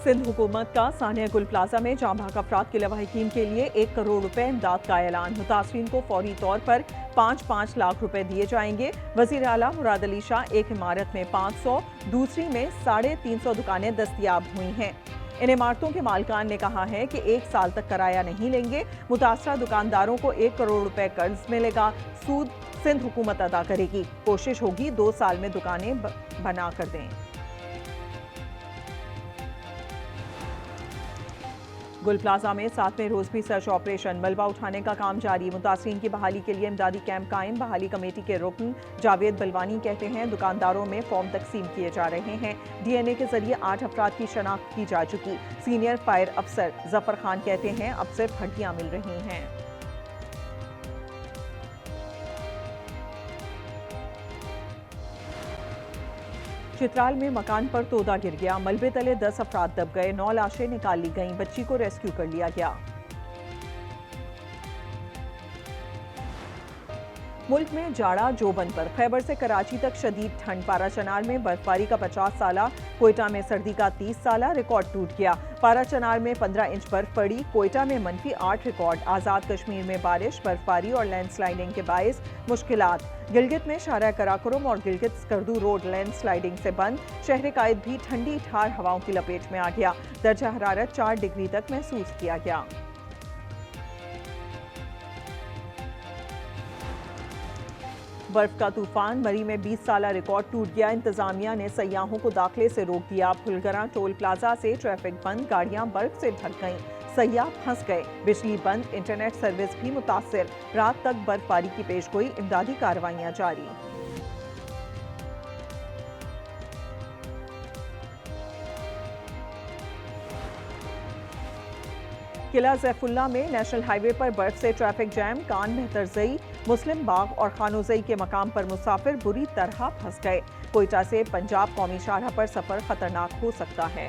सिंध हुकूमत का सानिया गुल प्लाजा में जाम भाग अफराद के लवाहिकीन के लिए 1 करोड़ रुपए इमदाद का ऐलान। मुतासरीन को फौरी तौर पर 5-5 लाख रुपए दिए जाएंगे। वजीर आला मुराद अली शाह एक इमारत में 500, दूसरी में 350 दुकानें दस्तयाब हुई हैं। इन इमारतों के मालिकान ने कहा है कि 1 साल तक किराया नहीं लेंगे। मुतासरा दुकानदारों को 1 करोड़ रुपए कर्ज मिलेगा। सूद सिंध हुकूमत अदा करेगी। कोशिश होगी 2 साल में दुकानें बना कर दें। गुल प्लाजा में 7वें रोज भी सर्च ऑपरेशन, मलबा उठाने का काम जारी। मुतासरीन की बहाली के लिए इमदादी कैंप कायम। बहाली कमेटी के रुकन जावेद बलवानी कहते हैं दुकानदारों में फॉर्म तकसीम किए जा रहे हैं। DNA के जरिए 8 अफराद की शनाख्त की जा चुकी। सीनियर फायर अफसर जफर खान कहते हैं अब सिर्फ हड्डियां मिल रही हैं। चित्राल में मकान पर तोदा गिर गया। मलबे तले 10 अफराद दब गए। 9 लाशें निकाल ली गईं। बच्ची को रेस्क्यू कर लिया गया। मुल्क में जाड़ा जोबन पर। खैबर से कराची तक शदीद ठंड। पारा चनार में बर्फबारी का 50 साला, कोयटा में सर्दी का 30 साला रिकॉर्ड टूट गया। पारा चनार में 15 इंच बर्फ पड़ी। कोयटा में -8 रिकॉर्ड। आज़ाद कश्मीर में बारिश, बर्फबारी और लैंडस्लाइडिंग के बायस मुश्किलात। गिलगित में शाहराह कराकोरम और गिलगित स्कर्दू रोड लैंडस्लाइडिंग से बंद। शहर कायद भी ठंडी ठार हवाओं की लपेट में आ गया। दर्जा हरारत 4 डिग्री तक महसूस किया गया। बर्फ का तूफान। मरी में 20 साला रिकॉर्ड टूट गया। इंतजामिया ने सयाहों को दाखिले से रोक दिया। फुलगरा टोल प्लाजा से ट्रैफिक बंद। गाड़ियां बर्फ से ढक गईं। सयाह फंस गए। बिजली बंद। इंटरनेट सर्विस भी मुतासिर। रात तक बर्फबारी की पेशगोई। इमदादी कार्रवाइयां जारी। किला ज़ैफुल्ला में नेशनल हाईवे पर बर्फ से ट्रैफिक जैम। कान मेहतरजई, मुस्लिम बाग और खानोजई के मकाम पर मुसाफिर बुरी तरह फंस गए। कोयटा से पंजाब कौमी शाहराह पर सफर खतरनाक हो सकता है।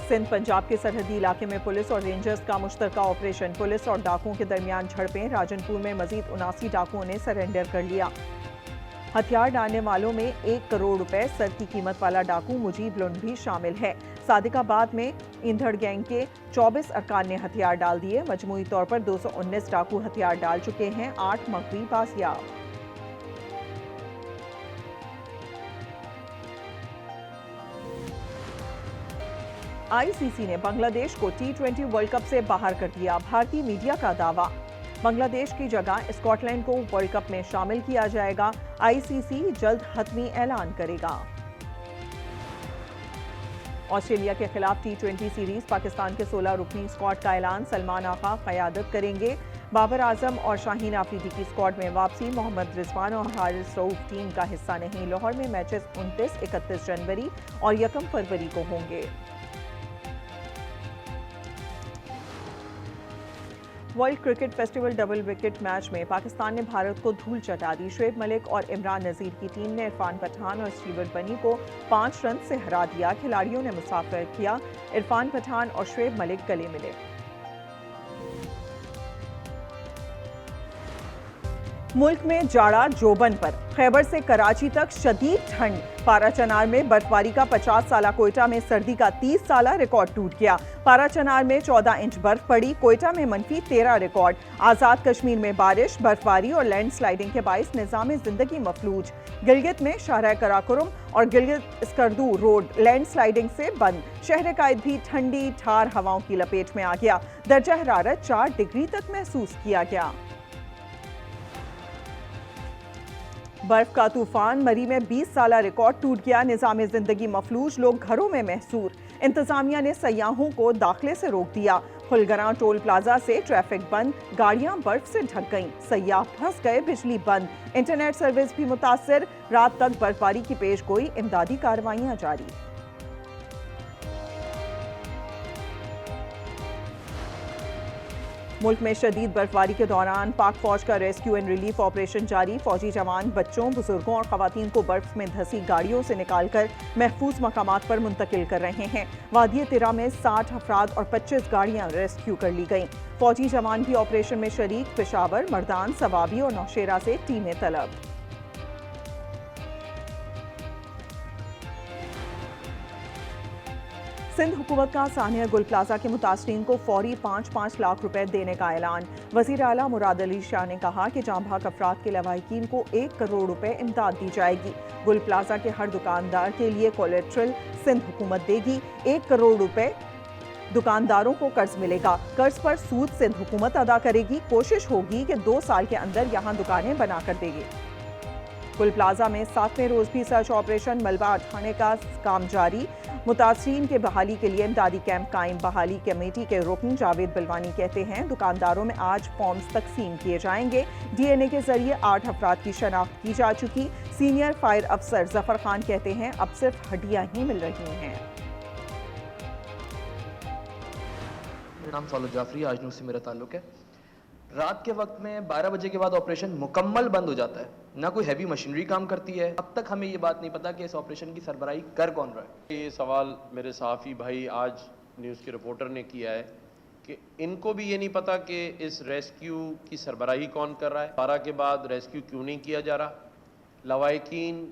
सिंध पंजाब के सरहदी इलाके में पुलिस और रेंजर्स का मुश्तरका ऑपरेशन। पुलिस और डाकुओं के दरमियान झड़पें। राजनपुर में मजीद 79 डाकुओं ने सरेंडर कर लिया। हथियार डालने वालों में 1 करोड़ रुपए सर की कीमत वाला डाकू मुजीब लुंड भी शामिल है। सादिकाबाद में इंधड़ गैंग के 24 अरकान ने हथियार डाल दिए। मजमूई तौर पर 219 डाकू हथियार डाल चुके हैं। 8 मकवी बाजियाब। ICC ने बांग्लादेश को T20 वर्ल्ड कप से बाहर कर दिया। भारतीय मीडिया का दावा, बांग्लादेश की जगह स्कॉटलैंड को वर्ल्ड कप में शामिल किया जाएगा। ICC जल्द हतमी ऐलान करेगा। ऑस्ट्रेलिया के खिलाफ T20 सीरीज। पाकिस्तान के 16 रुकनी स्क्वाड का ऐलान। सलमान आगा क़यादत करेंगे। बाबर आजम और शाहीन आफरीदी की स्क्वाड में वापसी। मोहम्मद रिजवान और हारिस रऊफ टीम का हिस्सा नहीं। लाहौर में मैचेस 29, 31 जनवरी और 1 फरवरी को होंगे। World cricket festival double wicket match में पाकिस्तान ने भारत को धूल चटा दी। शुएब मलिक और इमरान नज़ीर की टीम ने इरफान पठान और स्टीवन बनी को 5 रन से हरा दिया। खिलाड़ियों ने मुसाफिर किया। इरफान पठान और शुएब मलिक गले मिले। मुल्क में जाड़ा जोबन पर। खैबर से कराची तक शदीद ठंड। पारा चनार में बर्फबारी का 50 साला, कोयटा में सर्दी का 30 साला रिकॉर्ड टूट गया। पारा चनार में 14 इंच बर्फ पड़ी। कोयटा में -13 रिकॉर्ड। आज़ाद कश्मीर में बारिश, बर्फबारी और लैंडस्लाइडिंग के बायस निज़ाम जिंदगी मफलूज। गिलगित में शाहराह कराकोरम और गिलगित स्कर्दू रोड लैंडस्लाइडिंग से बंद। शहर कायद भी ठंडी ठार हवाओं की लपेट में आ गया। दर्जा हरारत 4 डिग्री तक महसूस किया गया। बर्फ का तूफान। मरी में 20 साला रिकॉर्ड टूट गया। निज़ाम जिंदगी मफलूज। लोग घरों में महसूर। इंतजामिया ने सयाहों को दाखिले से रोक दिया। फुलगरा टोल प्लाजा से ट्रैफिक बंद। गाड़ियां बर्फ से ढक गईं। सयाह फंस गए। बिजली बंद। इंटरनेट सर्विस भी मुतासिर। रात तक बर्फबारी की पेशगोई। इमदादी कार्रवाइयां जारी। मुल्क में शदीद बर्फबारी के दौरान पाक फौज का रेस्क्यू एंड रिलीफ ऑपरेशन जारी। फौजी जवान बच्चों, बुजुर्गों और खवातीन को बर्फ में धंसी गाड़ियों से निकालकर महफूज मकामात पर मुंतकिल कर रहे हैं। वादी तिरा में 60 अफराद और 25 गाड़ियां रेस्क्यू कर ली गईं। फौजी जवान भी ऑपरेशन में शरीक। पेशावर, मर्दान, सवाबी और नौशेरा से टीमें तलब। सिंध हुकूमत का सानिया गुल प्लाजा के मुतासरीन को फौरी 5-5 लाख रुपए देने का ऐलान। वजीर आला मुराद अली शाह ने कहा कि जाँ भाग अफराद के लवाहिकीन को 1 करोड़ रुपए इमदाद दी जाएगी। गुल प्लाजा के हर दुकानदार के लिए कोलेट्रल सिंध हुकूमत देगी। 1 करोड़ रुपए दुकानदारों को कर्ज मिलेगा। कर्ज पर सूद सिंध हुकूमत अदा करेगी। कोशिश होगी कि 2 साल के अंदर यहाँ दुकानें बनाकर देगी। गुल प्लाजा में 7वें रोज भी सर्च ऑपरेशन मलबा उठाने का काम जारी। मुतासरीन के बहाली के लिए इमदादी कैंप कायम। बहाली कमेटी के रुकन जावेद बिलवानी कहते हैं दुकानदारों में आज फॉर्म्स तकसीम किए जाएंगे। DNA के जरिए 8 अफराद की शनाख्त की जा चुकी। सीनियर फायर अफसर जफर खान कहते हैं अब सिर्फ हड्डियां ही मिल रही हैं। मेरा नाम सालो जाफरी, आज न्यूज़ से मेरा ताल्लुक है। रात के वक्त में 12 बजे के बाद ऑपरेशन मुकम्मल बंद हो जाता है, ना कोई हैवी मशीनरी काम करती है। अब तक हमें ये बात नहीं पता कि इस ऑपरेशन की सरबराही कर कौन रहा है। ये सवाल मेरे सहाफ़ी भाई आज न्यूज़ के रिपोर्टर ने किया है कि इनको भी ये नहीं पता कि इस रेस्क्यू की सरबराही कौन कर रहा है। 12 के बाद रेस्क्यू क्यों नहीं किया जा रहा, लवाहिकीन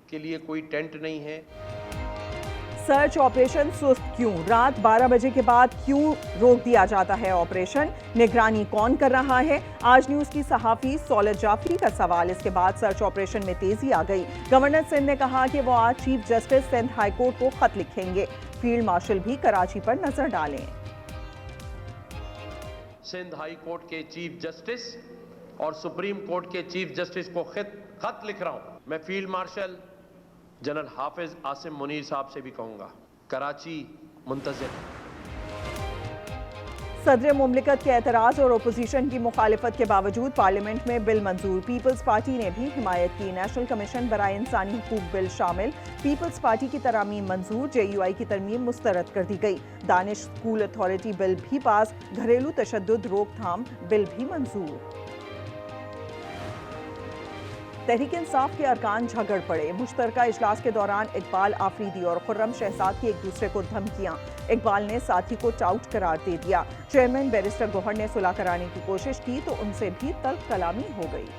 के लिए कोई टेंट नहीं है। सर्च ऑपरेशन सुस्त क्यों, रात 12 बजे के बाद क्यों रोक दिया जाता है ऑपरेशन, निगरानी कौन कर रहा है? आज न्यूज़ की सहाफ़ी सौलत जाफरी का सवाल। इसके बाद सर्च ऑपरेशन में तेजी आ गई। गवर्नर सिंध ने कहा कि वो आज chief justice Sindh high court को खत लिखेंगे। फील्ड मार्शल भी कराची पर नजर डालें। सिंध हाई कोर्ट के चीफ जस्टिस और सुप्रीम कोर्ट के चीफ जस्टिस को खत लिख रहा हूं। मैं फील्ड मार्शल जनरल हाफिज आसिम मुनीर साहब से भी कहूंगा, कराची मुंतज़िर। सदर मुमलिकत के एतराज़ और अपोजिशन की मुखालिफत के बावजूद पार्लियामेंट में बिल मंजूर। पीपल्स पार्टी ने भी हिमायत की। नेशनल कमीशन बराए इंसानी हुकूक बिल शामिल। पीपल्स पार्टी की तरमीम मंजूर। JUI की तरमीम मुस्तरद कर दी गई। दानिश स्कूल अथॉरिटी बिल भी पास। घरेलू तशद्दुद रोकथाम बिल भी मंजूर। तहरीक इंसाफ के अरकान झगड़ पड़े। मुश्तरका इजलास के दौरान इकबाल आफरीदी और खुर्रम शहजाद की एक दूसरे को धमकियां। इकबाल ने साथी को टाउट करार दे दिया। चेयरमैन बैरिस्टर गौहर ने सुलह कराने की कोशिश की तो उनसे भी तल्ख कलामी हो गई।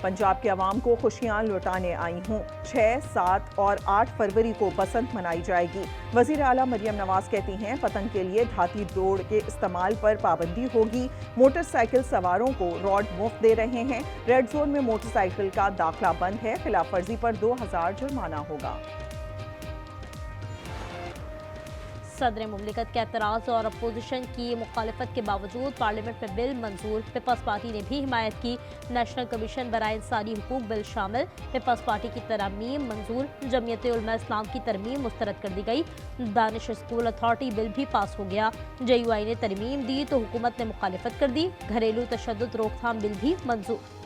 पंजाब के अवाम को खुशियां लौटाने आई हूं। 6, 7 और 8 फरवरी को बसंत मनाई जाएगी। वजीर आला मरियम नवाज कहती हैं पतंग के लिए धाती डोर के इस्तेमाल पर पाबंदी होगी। मोटरसाइकिल सवारों को रॉड मुफ्त दे रहे हैं। रेड जोन में मोटरसाइकिल का दाखिला बंद है। खिलाफ वर्जी पर 2000 जुर्माना होगा। सदर मुमलिकत के एतराज़ और अपोजिशन की मुखालिफत के बावजूद पार्लियामेंट में बिल मंजूर। पीपल्स पार्टी ने भी हिमायत की। नेशनल कमीशन बराए इंसानी हुकूक बिल शामिल। पीपल्स पार्टी की तरमीम मंजूर। जमीयत उलमा इस्लाम की तरमीम मुस्तरद कर दी गई। दानिश स्कूल अथॉरिटी बिल भी पास हो गया। JUI ने तरमीम दी तो हुकूमत ने मुखालिफत कर दी। घरेलू तशद्दुद रोकथाम बिल भी मंजूर।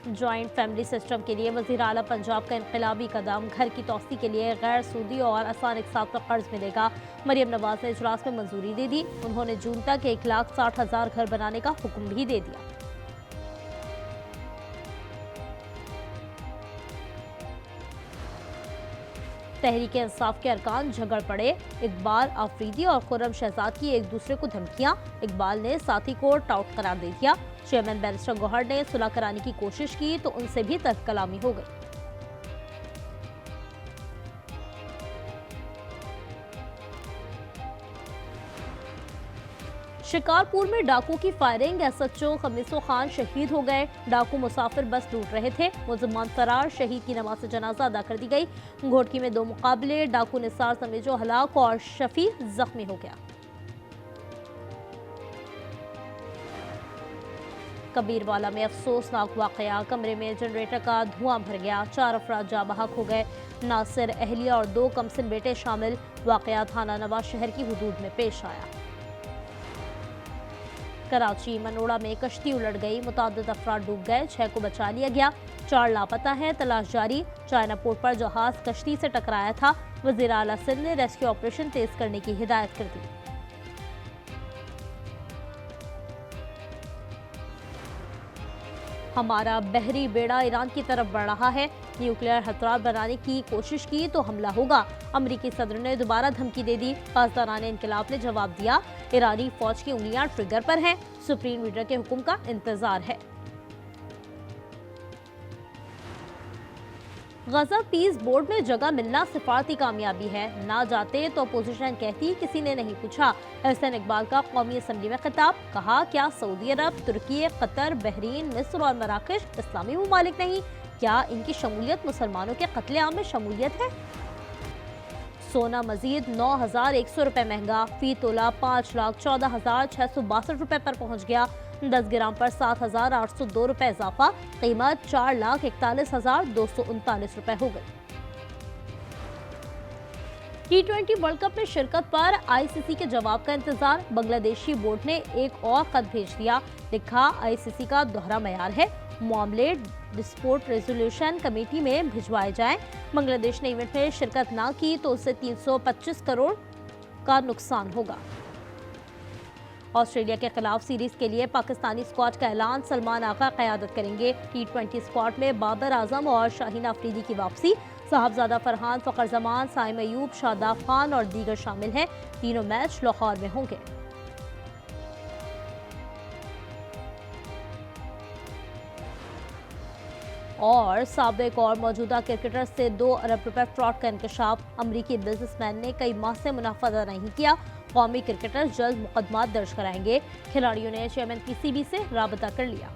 जॉइंट फैमिली सिस्टम के लिए वज़ीर आला पंजाब का इनकलाबी कदम। घर की तौसी के लिए गैर सूदी और आसान इकसात का कर्ज मिलेगा। मरियम नवाज ने इजलास में मंजूरी दे दी। उन्होंने जून तक 1,60,000 घर बनाने का हुक्म भी दे दिया। तहरीक इंसाफ के अरकान झगड़ पड़े। इकबाल आफरीदी और खुर्रम शहजाद की एक दूसरे को धमकियां। इकबाल ने साथी को टाउट करार दे दिया। चेयरमैन बैरिस्टर गौहर ने सुलह कराने की कोशिश की तो उनसे भी तल्ख कलामी हो गई। शिकारपुर में डाकू की फायरिंग। SHO खमीसो खान शहीद हो गए। डाकू मुसाफिर बस लूट रहे थे। मुलजमान फरार। शहीद की नमाज जनाजा अदा कर दी गई। घोटकी में 2 मुकाबले। डाकू निसार समेजो हलाक और शफी जख्मी हो गया। कबीरवाला में अफसोसनाक वाकया। कमरे में जनरेटर का धुआं भर गया। 4 अफराद जाँ बहक हो गए। नासिर, अहलिया और 2 कमसिन बेटे शामिल। वाकया थाना नवाज शहर की हुदूद में पेश आया। कराची मनोड़ा में कश्ती उलट गई। मुतादिद अफराद डूब गए। 6 को बचा लिया गया। 4 लापता हैं। तलाश जारी। चाइना पोर्ट पर जहाज कश्ती से टकराया था। वज़ीर आला सिंध ने रेस्क्यू ऑपरेशन तेज करने की हिदायत कर दी। हमारा बहरी बेड़ा ईरान की तरफ बढ़ रहा है। न्यूक्लियर हथियार बनाने की कोशिश की तो हमला होगा। अमेरिकी सदर ने दोबारा धमकी दे दी। पासदारान इनकलाब ने जवाब दिया, ईरानी फौज की उंगलियां ट्रिगर पर हैं, सुप्रीम लीडर के हुक्म का इंतजार है। गजा पीस बोर्ड में जगह मिलना सिफारती कामयाबी है। ना जाते तो अपोजिशन कहती किसी ने नहीं पूछा। एहसन इकबाल का कौमी असम्बली में खिताब, कहा क्या सऊदी अरब, तुर्की, कतर, बहरीन, मिस्र और मराकश इस्लामी ममालिक नहीं? क्या इनकी शमूलियत मुसलमानों के कत्लेआम में शमूलियत है? सोना मजीद 9,100 रुपए महंगा, फी तोला 5,14,662 रुपए पर पहुंच गया। 10 ग्राम पर 7,802 रुपए इजाफा, कीमत 4,41,239 रुपए हो गई। T20 वर्ल्ड कप में शिरकत पर आईसीसी के जवाब का इंतजार। बांग्लादेशी बोर्ड ने एक और खत भेज दिया, लिखा आईसीसी का दोहरा मयार है, मामले डिस्प्यूट रेजोल्यूशन कमेटी में भिजवाए जाएं। बांग्लादेश ने इवेंट में शिरकत ना की तो उससे 325 करोड़ का नुकसान होगा। ऑस्ट्रेलिया के खिलाफ सीरीज के लिए पाकिस्तानी स्क्वाड का ऐलान, सलमान आगा क़यादत करेंगे। T20 स्क्वाड में बाबर आजम और शाहीन अफरीदी की वापसी, साहबजादा फरहान, फ़खर जमान, साइम अयूब, शादाब खान और दीगर शामिल हैं। तीनों मैच लाहौर में होंगे। और साबिक और मौजूदा क्रिकेटर से 2 अरब रुपए फ्रॉड का इंकशाफ। अमरीकी बिजनेसमैन ने कई माह से मुनाफा अदा नहीं किया। कौमी क्रिकेटर जल्द मुकदमा दर्ज कराएंगे। खिलाड़ियों ने चेयरमैन पीसीबी से राबता कर लिया।